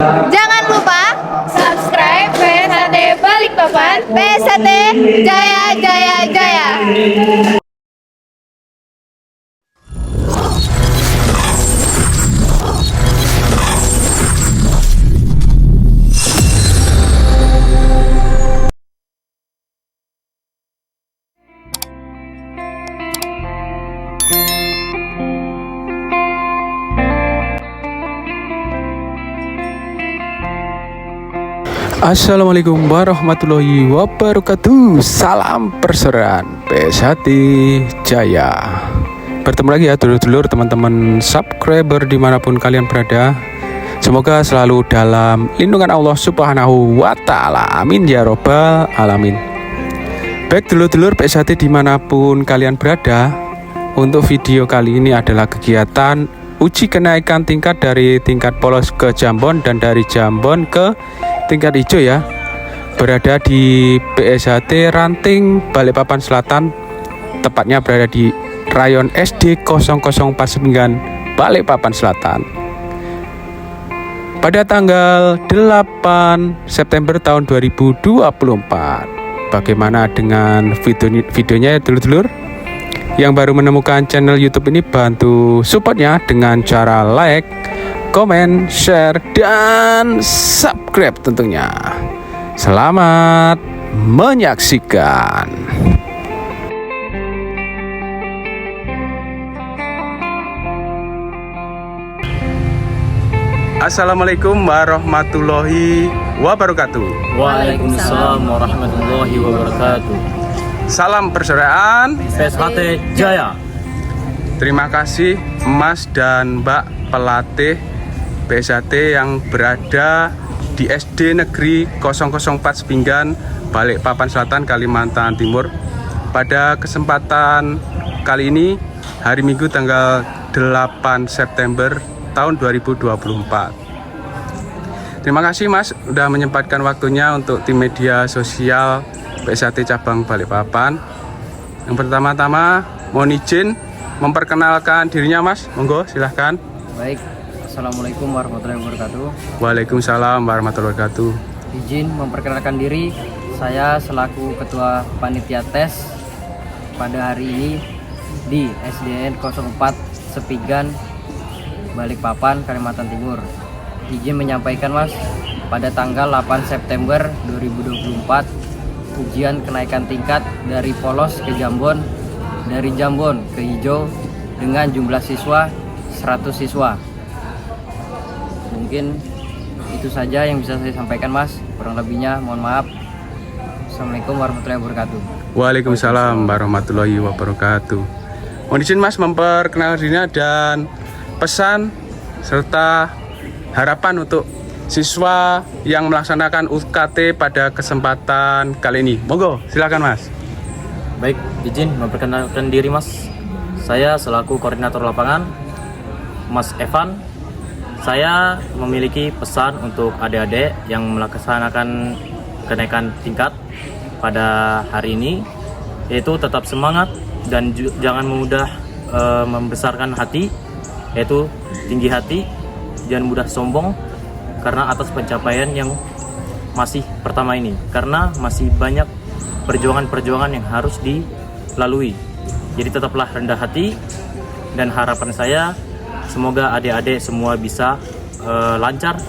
Jangan lupa Subscribe PSAT Balikpapan. PSAT Jaya Jaya Jaya. Assalamualaikum warahmatullahi wabarakatuh. Salam perseroan PSAT Jaya. Bertemu lagi ya dulur-dulur, teman-teman subscriber dimanapun kalian berada. Semoga selalu dalam lindungan Allah Subhanahu wa Ta'ala. Amin ya robbal alamin. Baik dulur-dulur PSAT dimanapun kalian berada, untuk video kali ini adalah kegiatan uji kenaikan tingkat dari tingkat polos ke jambon dan dari jambon ke tingkat hijau ya, berada di PSAT Ranting Balikpapan Selatan, tepatnya berada di rayon SD 0049 Balikpapan Selatan. Pada tanggal 8 September tahun 2024. Bagaimana dengan videonya ya dulur-dulur? Yang baru menemukan channel YouTube ini, bantu supportnya dengan cara like, komen, share, dan subscribe tentunya. Selamat menyaksikan. Assalamualaikum warahmatullahi wabarakatuh. Waalaikumsalam warahmatullahi wabarakatuh. Salam persaudaraan PSAT Jaya. Terima kasih Mas dan Mbak pelatih PSAT yang berada di SD Negeri 004 Sepinggan, Balikpapan Selatan, Kalimantan Timur. Pada kesempatan kali ini, hari Minggu tanggal 8 September tahun 2024. Terima kasih Mas sudah menyempatkan waktunya untuk tim media sosial PSAT Cabang Balikpapan. Yang pertama-tama mohon izin memperkenalkan dirinya Mas, monggo silahkan. Baik, Assalamualaikum warahmatullahi wabarakatuh. Waalaikumsalam warahmatullahi wabarakatuh. Izin memperkenalkan diri, saya selaku Ketua Panitia Tes pada hari ini di SDN 04 Sepinggan, Balikpapan, Kalimantan Timur. Izin menyampaikan Mas, pada tanggal 8 September 2024 ujian kenaikan tingkat dari polos ke jambon, dari jambon ke hijau dengan jumlah siswa 100 siswa. Mungkin itu saja yang bisa saya sampaikan Mas, kurang lebihnya mohon maaf. Assalamualaikum warahmatullahi wabarakatuh. Waalaikumsalam warahmatullahi wabarakatuh. Mohon izin Mas memperkenalkan dirinya dan pesan serta harapan untuk siswa yang melaksanakan UKT pada kesempatan kali ini. Monggo, silakan Mas. Baik, izin memperkenalkan diri Mas. Saya selaku koordinator lapangan Mas Evan. Saya memiliki pesan untuk adik-adik yang melaksanakan kenaikan tingkat pada hari ini, yaitu tetap semangat dan jangan mudah membesarkan hati, yaitu tinggi hati, jangan mudah sombong karena atas pencapaian yang masih pertama ini, karena masih banyak perjuangan-perjuangan yang harus dilalui. Jadi tetaplah rendah hati, dan harapan saya semoga adik-adik semua bisa lancar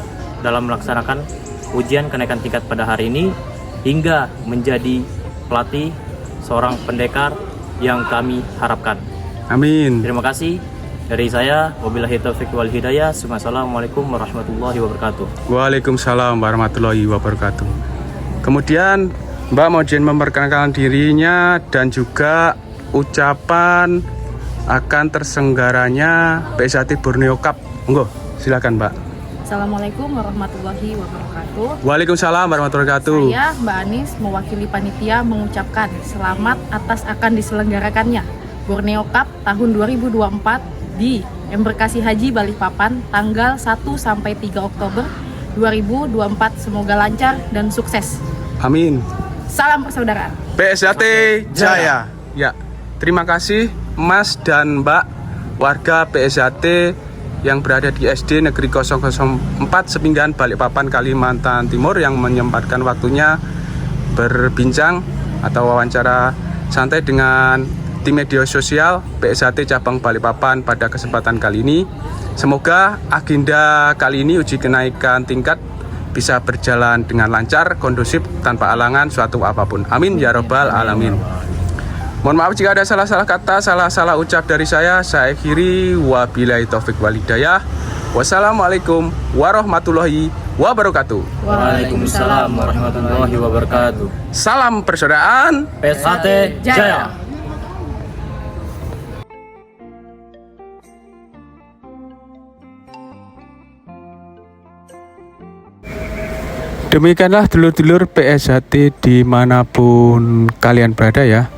dalam melaksanakan ujian kenaikan tingkat pada hari ini hingga menjadi pelatih seorang pendekar yang kami harapkan. Amin. Terima kasih dari saya. Wabillahi taufiq wal hidayah. Assalamualaikum warahmatullahi wabarakatuh. Waalaikumsalam warahmatullahi wabarakatuh. Kemudian Mbak mau izin memperkenalkan dirinya dan juga ucapan akan terselenggaranya PSAT Borneo Cup. Monggo, silakan Mbak. Assalamualaikum warahmatullahi wabarakatuh. Waalaikumsalam warahmatullahi wabarakatuh. Saya Mbak Anis mewakili panitia mengucapkan selamat atas akan diselenggarakannya Borneo Cup tahun 2024 di Embarkasi Haji Balikpapan tanggal 1 sampai 3 Oktober 2024. Semoga lancar dan sukses. Amin. Salam persaudaraan. PSAT Jaya. Ya, terima kasih Mas dan Mbak warga PSAT yang berada di SD Negeri 004 Sepinggan, Balikpapan, Kalimantan Timur yang menyempatkan waktunya berbincang atau wawancara santai dengan tim media sosial PSHT Cabang Balikpapan pada kesempatan kali ini. Semoga agenda kali ini uji kenaikan tingkat bisa berjalan dengan lancar, kondusif, tanpa halangan suatu apapun. Amin ya robbal alamin. Mohon maaf jika ada salah-salah kata, salah-salah ucap dari saya akhiri. Wabillahi taufik walhidayah. Wassalamualaikum warahmatullahi wabarakatuh. Waalaikumsalam warahmatullahi wabarakatuh. Salam persaudaraan. PSHT Jaya. Demikianlah dulur-dulur PSHT dimanapun kalian berada ya.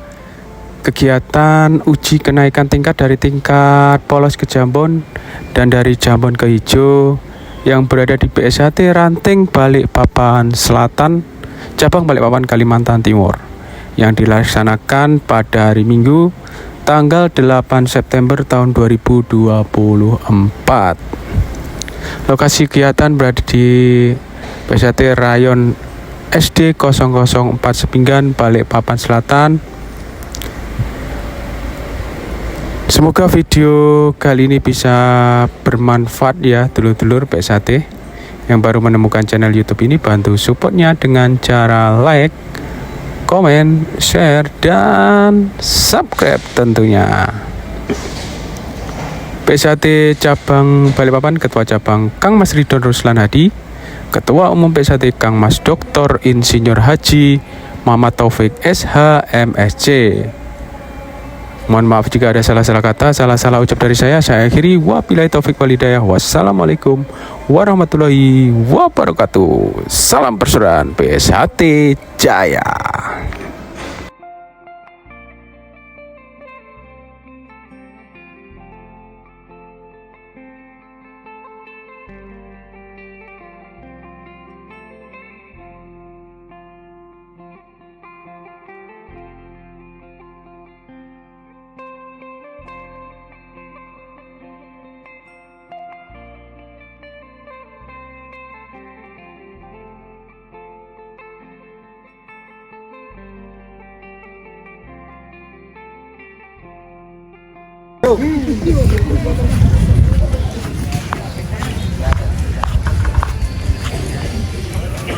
Kegiatan uji kenaikan tingkat dari tingkat polos ke Jambon dan dari Jambon ke Hijau yang berada di PSHT Ranting Balikpapan Selatan, Cabang Balikpapan, Kalimantan Timur yang dilaksanakan pada hari Minggu tanggal 8 September tahun 2024. Lokasi kegiatan berada di PSHT Rayon SD 004 Sepinggan, Balikpapan Selatan. Semoga video kali ini bisa bermanfaat ya dulur-dulur PSHT yang baru menemukan channel YouTube ini. Bantu supportnya dengan cara like, komen, share, dan subscribe tentunya. PSHT Cabang Balikpapan, Ketua Cabang Kang Mas Ridwan Ruslan Hadi, Ketua Umum PSHT Kang Mas Dr. Insinyur Haji Muhammad Taufik SH MSc. Mohon maaf jika ada salah-salah kata, salah-salah ucap dari saya akhiri. Wabillahi taufik walhidayah. Wassalamualaikum warahmatullahi wabarakatuh. Salam persaudaraan PSHT Jaya.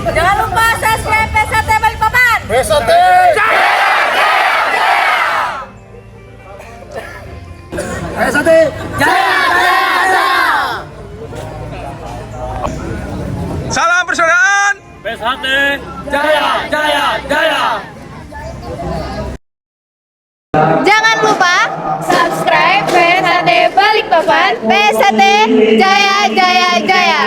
Jangan lupa subscribe PSHT Balikpapan. PSHT Salam persaudaraan. PSHT Jaya, Jaya, Jaya. Jangan lupa Subscribe PSHT Balikpapan. PSHT Jaya Jaya Jaya.